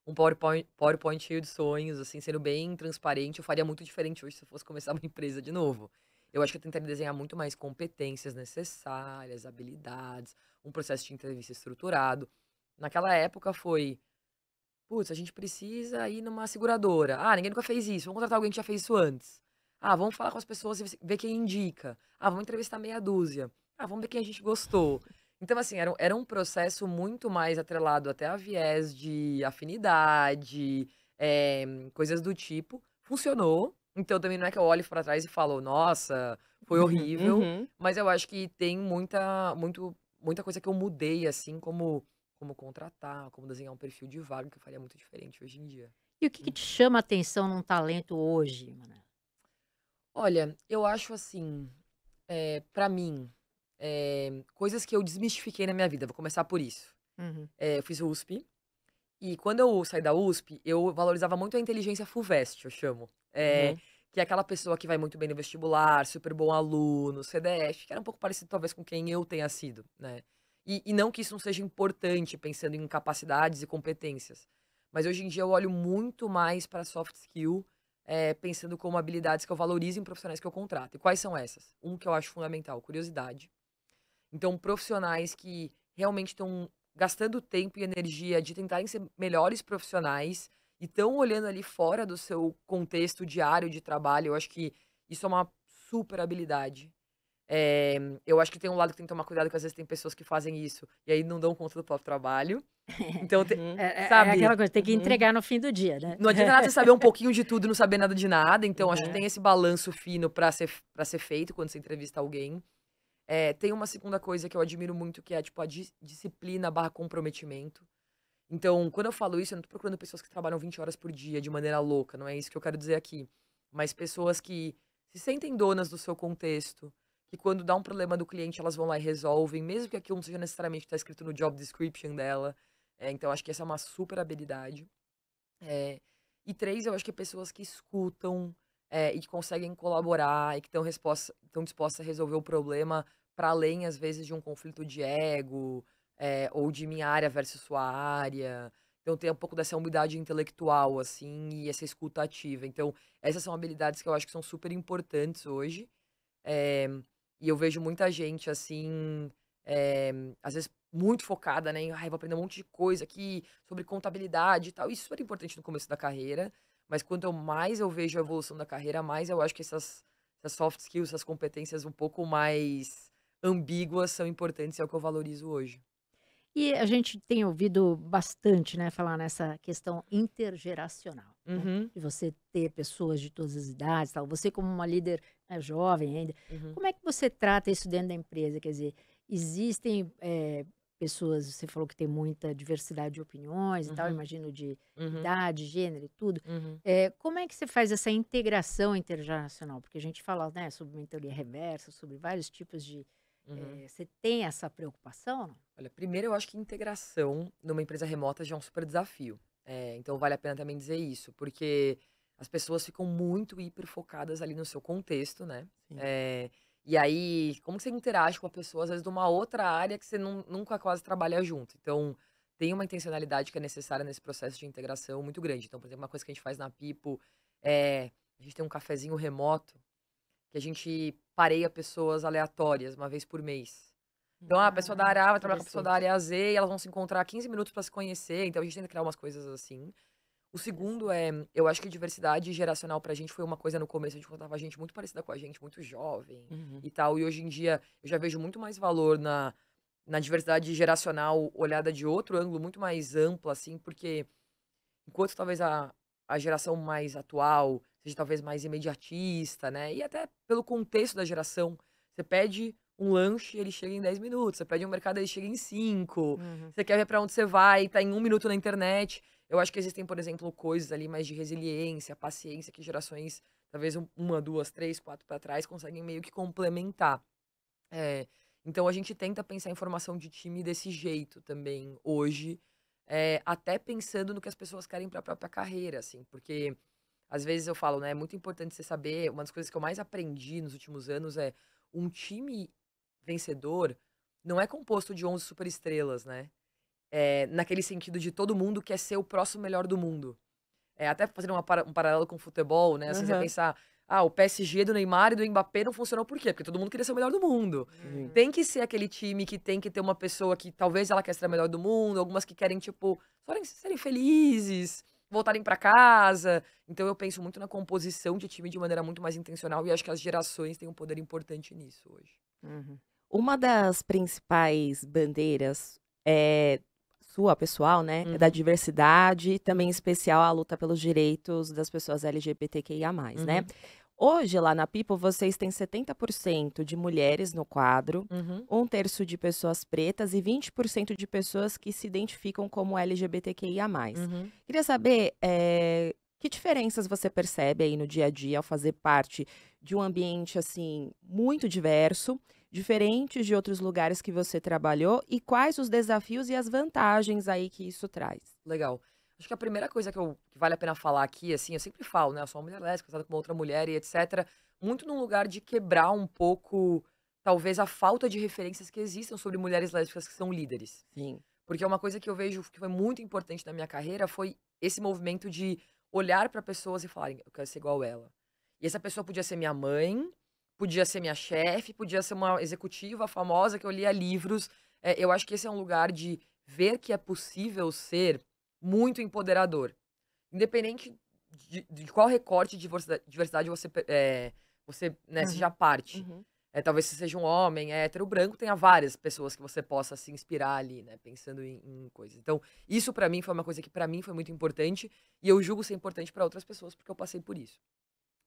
um PowerPoint cheio de sonhos, assim, sendo bem transparente. Eu faria muito diferente hoje se eu fosse começar uma empresa de novo. Eu acho que eu tentaria desenhar muito mais competências necessárias, habilidades, um processo de entrevista estruturado. Naquela época foi: "Putz, a gente precisa ir numa seguradora. Ah, ninguém nunca fez isso, vamos contratar alguém que já fez isso antes. Ah, vamos falar com as pessoas e ver quem indica. Ah, vamos entrevistar meia dúzia. Ah, vamos ver quem a gente gostou". Então, assim, era um processo muito mais atrelado até a viés de afinidade, coisas do tipo. Funcionou, então também não é que eu olho pra trás e falo: "Nossa, foi horrível",
Uhum.
mas eu acho que tem muita coisa que eu mudei, assim, como contratar, como desenhar um perfil de vaga que eu faria muito diferente hoje em dia.
E o que te chama a atenção num talento hoje, Manuela?
Olha, eu acho assim, pra mim, coisas que eu desmistifiquei na minha vida, vou começar por isso.
Uhum.
Eu fiz USP, e quando eu saí da USP, eu valorizava muito a inteligência FUVEST, eu chamo.
Uhum.
Que é aquela pessoa que vai muito bem no vestibular, super bom aluno, CDF, que era um pouco parecido talvez com quem eu tenha sido, né. E não que isso não seja importante, pensando em capacidades e competências, mas hoje em dia eu olho muito mais para soft skill, pensando como habilidades que eu valorizo em profissionais que eu contrato. E quais são essas? Um que eu acho fundamental, curiosidade. Então, profissionais que realmente estão gastando tempo e energia de tentarem ser melhores profissionais e estão olhando ali fora do seu contexto diário de trabalho, eu acho que isso é uma super habilidade. Eu acho que tem um lado que tem que tomar cuidado, que às vezes tem pessoas que fazem isso e aí não dão conta do próprio trabalho. Então,
Uhum.
É
sabe?
aquela coisa, tem que
Uhum.
entregar no fim do dia, né?
Não adianta nada você saber um pouquinho de tudo e não saber nada de nada. Então, acho que
Uhum.
tem esse balanço fino pra ser feito quando você entrevista alguém. Tem uma segunda coisa que eu admiro muito, que é, tipo, a disciplina / comprometimento. Então, quando eu falo isso, eu não tô procurando pessoas que trabalham 20 horas por dia de maneira louca, não é isso que eu quero dizer aqui. Mas pessoas que se sentem donas do seu contexto, que quando dá um problema do cliente, elas vão lá e resolvem, mesmo que aquilo não seja necessariamente o que tá escrito no job description dela. Então, acho que essa é uma super habilidade. E 3, eu acho que pessoas que escutam, e que conseguem colaborar e que estão dispostas a resolver o problema para além, às vezes, de um conflito de ego, ou de minha área versus sua área. Então tem um pouco dessa humildade intelectual, assim, e essa escuta ativa. Então, essas são habilidades que eu acho que são super importantes hoje. Eh, e eu vejo muita gente, assim, às vezes muito focada, né, em: "Ai, vou aprender um monte de coisa aqui sobre contabilidade e tal". Isso é super importante no começo da carreira, mas quanto mais eu vejo a evolução da carreira, mais eu acho que essas soft skills, essas competências um pouco mais ambíguas são importantes e é o que eu valorizo hoje.
E a gente tem ouvido bastante, né, falar nessa questão intergeracional, né,
Uhum,
de você ter pessoas de todas as idades, tal. Você como uma líder, jovem ainda,
uhum,
como é que você trata isso dentro da empresa? Quer dizer, existem, pessoas, você falou que tem muita diversidade de opiniões e tal,
uhum,
imagino de
uhum,
idade, gênero e tudo.
uhum,
Como é que você faz essa integração intergeracional? Porque a gente fala, né, sobre mentoria reversa, sobre vários tipos de,
uhum.
você tem essa preocupação, não?
Olha, primeiro eu acho que integração numa empresa remota já é um super desafio. Então vale a pena também dizer isso, porque as pessoas ficam muito hiper focadas ali no seu contexto, né?
Sim.
Eh, e aí, como que você interage com a pessoa, às vezes, de uma outra área que você nunca quase trabalha junto? Então, tem uma intencionalidade que é necessária nesse processo de integração muito grande. Então, por exemplo, uma coisa que a gente faz na Pipo a gente tem um cafezinho remoto que a gente pareia pessoas aleatórias uma vez por mês. Então, a pessoa da
Ah,
área A vai trabalhar com a pessoa da
interessante,
área Z e elas vão se encontrar 15 minutos para se conhecer, então a gente tenta criar umas coisas assim. O segundo
interessante.
eu acho que diversidade geracional pra gente foi uma coisa no começo, a gente encontrava gente muito parecida com a gente, muito jovem
Uhum.
e tal, e hoje em dia eu já vejo muito mais valor na diversidade geracional olhada de outro ângulo, muito mais ampla, assim, porque enquanto talvez a geração mais atual seja talvez mais imediatista, né, e até pelo contexto da geração, você pede um lanche, ele chega em 10 minutos, você pede um mercado, ele chega em 5,
Uhum.
você quer ver pra onde você vai, tá em 1 minuto na internet. Eu acho que existem, por exemplo, coisas ali mais de resiliência, paciência, que gerações, talvez 1, 2, 3, 4 pra trás, conseguem meio que complementar. É, então a gente tenta pensar em formação de time desse jeito também hoje, até pensando no que as pessoas querem para a própria carreira, assim, porque às vezes eu falo, né, é muito importante você saber, uma das coisas que eu mais aprendi nos últimos anos é um time vencedor não é composto de 11 superestrelas, né? Naquele sentido de todo mundo quer ser o próximo melhor do mundo. Até fazendo um paralelo com o futebol, né, assim, você
Aham.
pensar: "Ah, o PSG do Neymar e do Mbappé não funcionou por quê? Porque todo mundo queria ser o melhor do mundo".
Sim.
Uhum.
Tem que ser aquele time que tem que ter uma pessoa que talvez ela quer ser a melhor do mundo, algumas que querem, tipo, só serem felizes, voltarem pra casa. Então eu penso muito na composição de time de maneira muito mais intencional e acho que as gerações têm um poder importante nisso hoje.
Uhum.
Uma das principais bandeiras, é sua pessoal, né, é da
Uhum,
diversidade, também em
uhum,
especial a luta pelos direitos das pessoas LGBTQIA+, né.
uhum,
Hoje, lá na People, vocês têm 70% de mulheres no quadro,
uhum,
1/3 de pessoas pretas e 20% de pessoas que se identificam como LGBTQIA+.
uhum.
Queria saber, que diferenças você percebe aí no dia a dia ao fazer parte de um ambiente, assim, muito diverso, diferentes de outros lugares que você trabalhou, e quais os desafios e as vantagens aí que isso traz?
Legal. Acho que a primeira coisa que vale a pena falar aqui, assim, eu sempre falo, né, eu sou uma mulher lésbica, casada com uma outra mulher e etcétera, muito num lugar de quebrar um pouco, talvez, a falta de referências que existam sobre mulheres lésbicas que são líderes.
Sim.
Porque é uma coisa que eu vejo que foi muito importante na minha carreira foi esse movimento de olhar para pessoas e falarem: "Eu quero ser igual ela". E essa pessoa podia ser minha mãe, podia ser minha chefe, podia ser uma executiva famosa que eu lia livros. Eu acho que esse é um lugar de ver que é possível ser muito empoderador. Independente de qual recorte de diversidade você, né, seja
Uhum.
parte.
Uhum.
Talvez se seja um homem hétero branco, tenha várias pessoas que você possa se inspirar ali, né? Pensando em coisas. Então, isso pra mim foi uma coisa que pra mim foi muito importante e eu julgo ser importante pra outras pessoas porque eu passei por isso.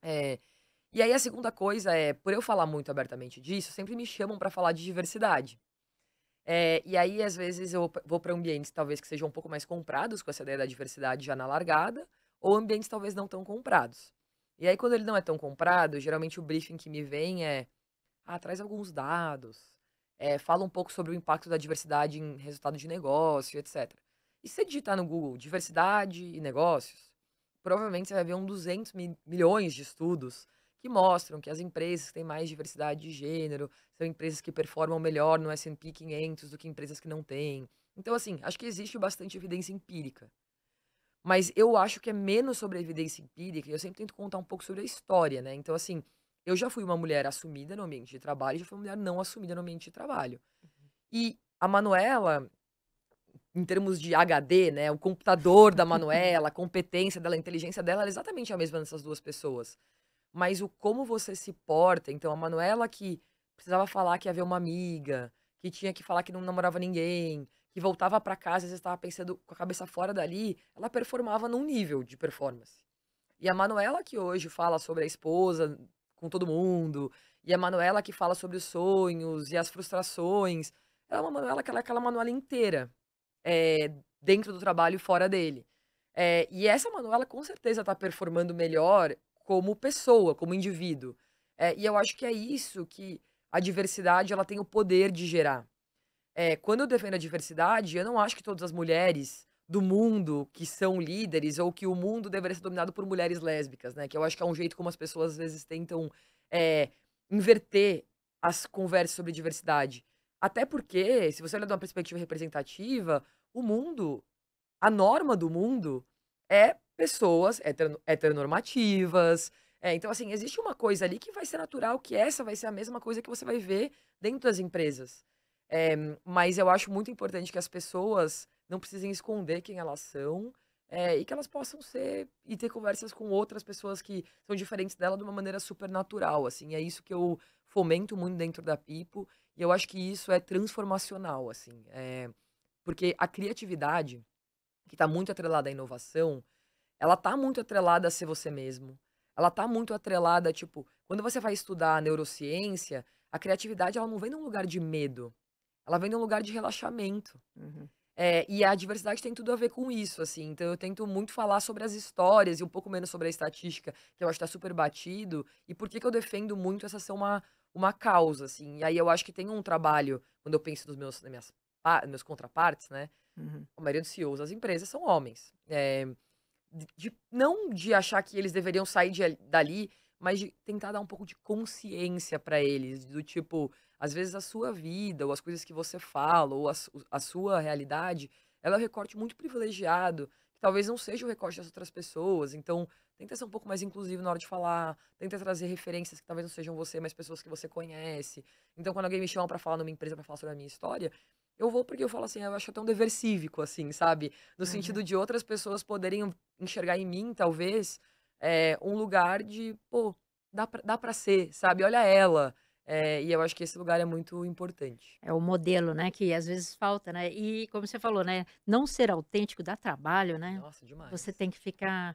É, e aí a segunda coisa é, por eu falar muito abertamente disso, sempre me chamam pra falar de diversidade. E aí, às vezes, eu vou pra ambientes talvez que sejam um pouco mais comprados com essa ideia da diversidade já na largada, ou ambientes talvez não tão comprados. E aí, quando ele não é tão comprado, geralmente o briefing que me vem é traz alguns dados, fala um pouco sobre o impacto da diversidade em resultado de negócio, etc. E se você digitar no Google diversidade e negócios, provavelmente você vai ver 200 milhões de estudos que mostram que as empresas que têm mais diversidade de gênero são empresas que performam melhor no S&P 500 do que empresas que não têm. Então, assim, acho que existe bastante evidência empírica. Mas eu acho que é menos sobre a evidência empírica, e eu sempre tento contar um pouco sobre a história, né? Então, assim, eu já fui uma mulher assumida no ambiente de trabalho e já fui uma mulher não assumida no ambiente de trabalho. E a Manuela, em termos de HD, né, o computador da Manuela, a competência dela, a inteligência dela era exatamente a mesma nessas duas pessoas. Mas o como você se porta, então a Manuela que precisava falar que ia ver uma amiga, que tinha que falar que não namorava ninguém, que voltava pra casa, às vezes estava pensando com a cabeça fora dali, ela performava num nível de performance. E a Manuela que hoje fala sobre a esposa com todo mundo, e a Manuela que fala sobre os sonhos e as frustrações, ela é uma Manuela que ela é aquela Manuela inteira, dentro do trabalho e fora dele. E essa Manuela com certeza está performando melhor como pessoa, como indivíduo. E eu acho que é isso que a diversidade ela tem o poder de gerar. Quando eu defendo a diversidade, eu não acho que todas as mulheres do mundo que são líderes ou que o mundo deveria ser dominado por mulheres lésbicas, né? Que eu acho que é um jeito como as pessoas às vezes tentam é, inverter as conversas sobre diversidade. Até porque, se você olhar de uma perspectiva representativa, o mundo, a norma do mundo é pessoas heteronormativas. Então, assim, existe uma coisa ali que vai ser natural, que essa vai ser a mesma coisa que você vai ver dentro das empresas. Mas eu acho muito importante que as pessoas não precisem esconder quem elas são, e que elas possam ser e ter conversas com outras pessoas que são diferentes dela de uma maneira super natural, assim. É isso que eu fomento muito dentro da Pipo, e eu acho que isso é transformacional, assim. Porque a criatividade, que está muito atrelada à inovação, ela tá muito atrelada a ser você mesmo. Ela tá muito atrelada, tipo, quando você vai estudar neurociência, a criatividade ela não vem de um lugar de medo. Ela vem de um lugar de relaxamento.
Uhum.
E a diversidade tem tudo a ver com isso, assim. Então eu tento muito falar sobre as histórias e um pouco menos sobre a estatística, que eu acho que tá super batido. E por que que eu defendo muito essa ser uma causa, assim. E aí eu acho que tem um trabalho, quando eu penso meus contrapartes, né?
Uhum.
A maioria dos CEOs das empresas são homens. Não de achar que eles deveriam sair dali, mas de tentar dar um pouco de consciência pra eles, do tipo, às vezes a sua vida, ou as coisas que você fala, ou a sua realidade, ela é um recorte muito privilegiado, que talvez não seja o recorte das outras pessoas. Então, tenta ser um pouco mais inclusivo na hora de falar, tenta trazer referências que talvez não sejam você, mas pessoas que você conhece. Então, quando alguém me chama pra falar numa empresa pra falar sobre a minha história, eu vou porque eu falo assim, eu acho até um dever cívico, assim, sabe? No
Uhum.
sentido de outras pessoas poderem enxergar em mim, talvez, um lugar de, pô, dá pra ser, sabe? Olha ela. E eu acho que esse lugar é muito importante.
É o modelo, né, que às vezes falta, né. E como você falou, né, não ser autêntico dá trabalho, né.
Nossa,
Você
demais.
tem que ficar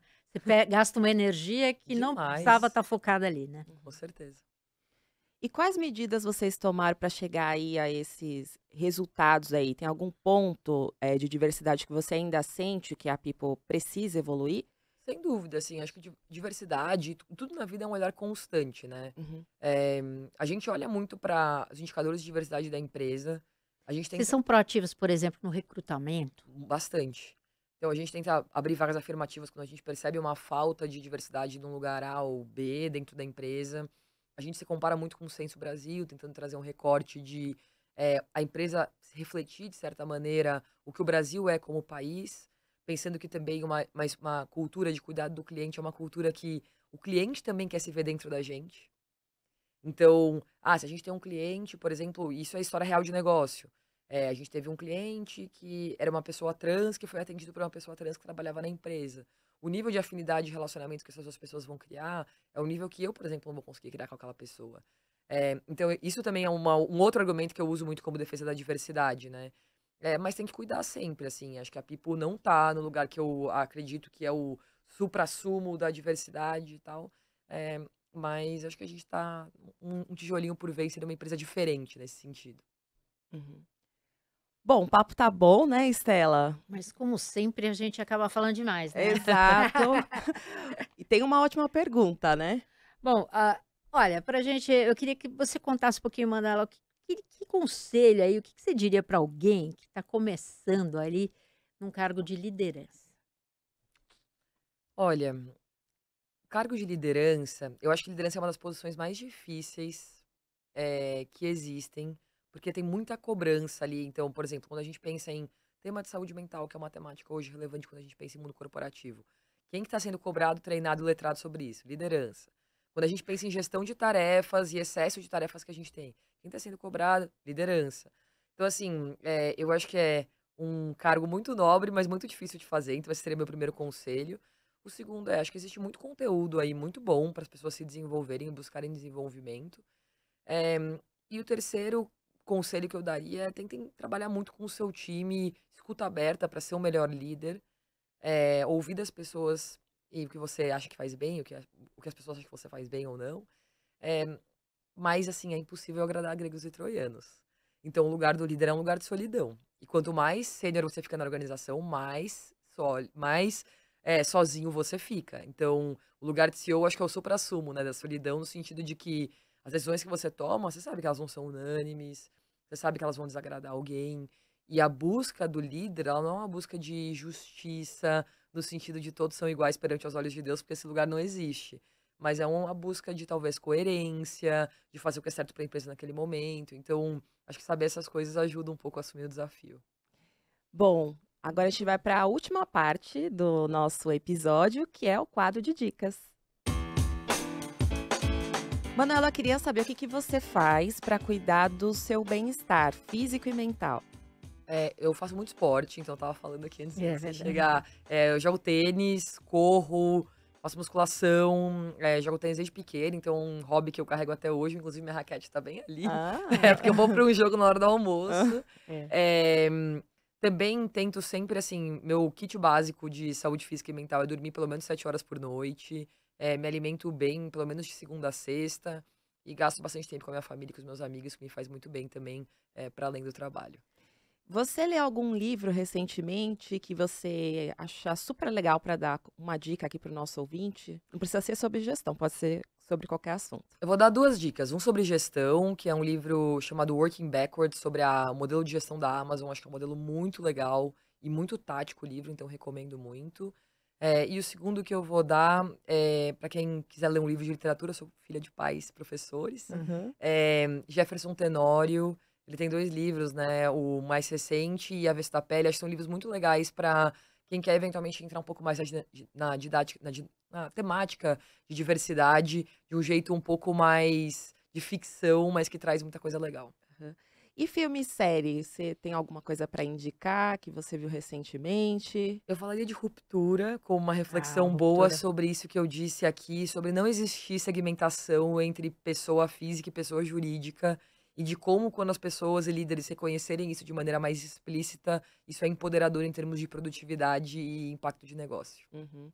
gasta uma energia que não precisava
Demais.
estar focada ali, né.
Com certeza.
E quais medidas vocês tomaram para chegar aí a esses resultados aí? Tem algum ponto, de diversidade que você ainda sente que a People precisa evoluir?
Sem dúvida, assim, acho que diversidade, tudo na vida é um olhar constante, né?
Uhum.
Eh, a gente olha muito para os indicadores de diversidade da empresa, a gente
Vocês
tenta
são proativos, por exemplo, no recrutamento?
bastante. Então a gente tenta abrir vagas afirmativas quando a gente percebe uma falta de diversidade num lugar A ou B dentro da empresa. A gente se compara muito com o Censo Brasil, tentando trazer um recorte de a empresa se refletir, de certa maneira, o que o Brasil é como país, pensando que também uma cultura de cuidado do cliente é uma cultura que o cliente também quer se ver dentro da gente. Então, se a gente tem um cliente, por exemplo, isso é história real de negócio. A gente teve um cliente que era uma pessoa trans, que foi atendido por uma pessoa trans que trabalhava na empresa. O nível de afinidade e relacionamento que essas duas pessoas vão criar é o nível que eu, por exemplo, não vou conseguir criar com aquela pessoa. Então, isso também é um outro argumento que eu uso muito como defesa da diversidade, né? Mas tem que cuidar sempre, assim. Acho que a People não tá no lugar que eu acredito que é o suprassumo da diversidade e tal. É, mas acho que a gente tá um tijolinho por vez, seria uma empresa diferente nesse sentido.
Uhum. Bom, o papo tá bom, né, Estela?
Mas, como sempre, a gente acaba falando demais, né?
Exato. E tem uma ótima pergunta, né?
Bom, olha, pra gente, eu queria que você contasse um pouquinho, Manuela, que conselho aí, o que você diria para alguém que está começando ali num cargo de liderança?
Olha, cargo de liderança, eu acho que liderança é uma das posições mais difíceis que existem, porque tem muita cobrança ali. Então, por exemplo, quando a gente pensa em tema de saúde mental, que é uma temática hoje relevante quando a gente pensa em mundo corporativo, quem que está sendo cobrado, treinado e letrado sobre isso? Liderança. Quando a gente pensa em gestão de tarefas e excesso de tarefas que a gente tem, quem está sendo cobrado? Liderança. Então, assim, eu acho que é um cargo muito nobre, mas muito difícil de fazer, então esse seria meu primeiro conselho. O segundo acho que existe muito conteúdo aí muito bom para as pessoas se desenvolverem, buscarem desenvolvimento. Eh, e o terceiro conselho que eu daria é tentem trabalhar muito com o seu time, escuta aberta para ser um melhor líder, ouvir das pessoas e o que você acha que faz bem, o que as pessoas acham que você faz bem ou não. Eh, mas, assim, é impossível agradar gregos e troianos. Então, o lugar do líder é um lugar de solidão. E quanto mais sênior você fica na organização, mais sozinho você fica. Então, o lugar de CEO, acho que é o suprassumo, né, da solidão, no sentido de que as decisões que você toma, você sabe que elas não são unânimes, você sabe que elas vão desagradar alguém. E a busca do líder, ela não é uma busca de justiça, no sentido de todos são iguais perante os olhos de Deus, porque esse lugar não existe. Mas é uma busca de talvez coerência, de fazer o que é certo para a empresa naquele momento. Então, acho que saber essas coisas ajuda um pouco a assumir o desafio.
Bom, agora a gente vai para a última parte do nosso episódio, que é o quadro de dicas. Manuela, queria saber o que você faz para cuidar do seu bem-estar físico e mental.
Eu faço muito esporte, então eu estava falando aqui antes de
É
você
verdade.
chegar. Eu jogo tênis, corro, faço musculação, jogo tênis desde pequeno, então é um hobby que eu carrego até hoje. Inclusive, minha raquete tá bem ali.
Ah,
Porque eu vou para um jogo na hora do almoço.
É.
Eh, também tento sempre, assim, meu kit básico de saúde física e mental é dormir pelo menos 7 horas por noite. Me alimento bem, pelo menos de segunda a sexta. E gasto bastante tempo com a minha família e com os meus amigos, que me faz muito bem também, para além do trabalho.
você leu algum livro recentemente que você acha super legal para dar uma dica aqui para o nosso ouvinte? Não precisa ser sobre gestão, pode ser sobre qualquer assunto.
Eu vou dar 2 dicas, um sobre gestão, que é um livro chamado Working Backwards, sobre o modelo de gestão da Amazon, acho que é um modelo muito legal e muito tático o livro, então recomendo muito. E o segundo que eu vou dar, para quem quiser ler um livro de literatura, eu sou filha de pais professores,
Uhum.
Jefferson Tenório, ele tem 2 livros, né, o mais recente e A Avesso da Pele, acho que são livros muito legais para quem quer eventualmente entrar um pouco mais na didática, na temática de diversidade, de um jeito um pouco mais de ficção, mas que traz muita coisa legal.
Aham. E filme e série, você tem alguma coisa para indicar que você viu recentemente?
Eu falaria de ruptura como uma
Ah,
reflexão boa
ruptura.
sobre isso que eu disse aqui, sobre não existir segmentação entre pessoa física e pessoa jurídica, e de como, quando as pessoas e líderes reconhecerem isso de maneira mais explícita, isso é empoderador em termos de produtividade e impacto de negócio.
Uhum.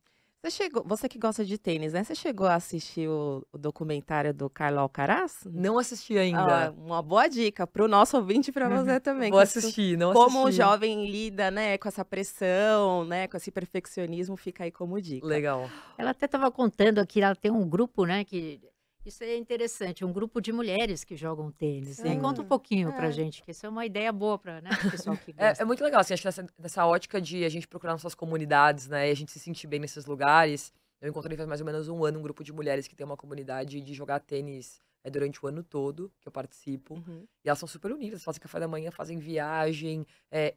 Você que gosta de tênis, né? Você chegou a assistir o documentário do Carlo Alcaraz?
Não assisti
Ah,
ainda.
uma boa dica para o nosso ouvinte e para você também.
Vou assistir, não
Como o
assisti.
jovem lida, né, com essa pressão, né, com esse perfeccionismo, fica aí como dica.
Legal.
Ela até estava contando aqui, ela tem um grupo, né, que isso é interessante, um grupo de mulheres que jogam tênis, né? Conta um
Sim.
pouquinho pra
É.
gente, que isso é uma ideia boa para, né, o pessoal que
É
gosta.
muito legal, assim, acho que nessa ótica de a gente procurar nossas comunidades, né, e a gente se sentir bem nesses lugares. Eu encontrei faz mais ou menos um ano um grupo de mulheres que tem uma comunidade de jogar tênis durante o ano todo, que eu participo.
Uhum.
E elas são super unidas, fazem café da manhã, fazem viagem,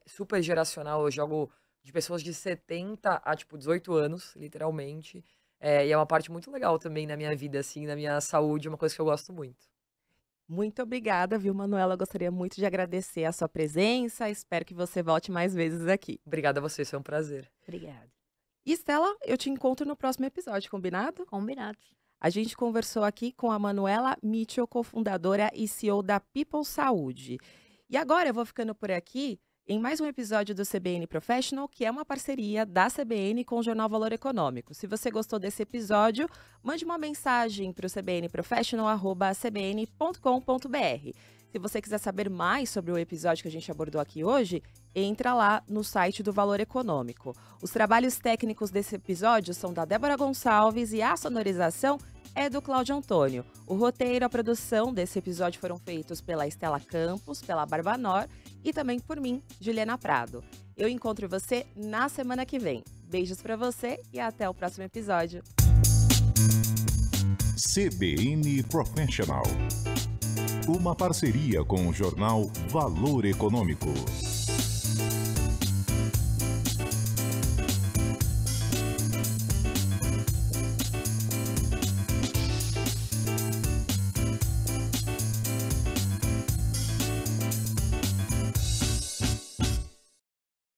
super geracional. Eu jogo de pessoas de 70 a, tipo, 18 anos, literalmente. E é uma parte muito legal também na minha vida, assim, na minha saúde, é uma coisa que eu gosto muito.
Muito obrigada, viu, Manuela? Gostaria muito de agradecer a sua presença. Espero que você volte mais vezes aqui.
Obrigada a vocês, foi um prazer.
Obrigada.
E Estela, eu te encontro no próximo episódio, combinado?
Combinado.
A gente conversou aqui com a Manuela Mitchell, cofundadora e CEO da People Saúde. E agora eu vou ficando por aqui em mais um episódio do CBN Professional, que é uma parceria da CBN com o Jornal Valor Econômico. Se você gostou desse episódio, mande uma mensagem para o cbnprofessional@cbn.com.br. Se você quiser saber mais sobre o episódio que a gente abordou aqui hoje, entra lá no site do Valor Econômico. Os trabalhos técnicos desse episódio são da Débora Gonçalves e a sonorização é do Cláudio Antônio. O roteiro e a produção desse episódio foram feitos pela Estela Campos, pela Barbanor e também por mim, Juliana Prado. Eu encontro você na semana que vem. Beijos para você e até o próximo episódio.
CBN Professional. Uma parceria com o jornal Valor Econômico.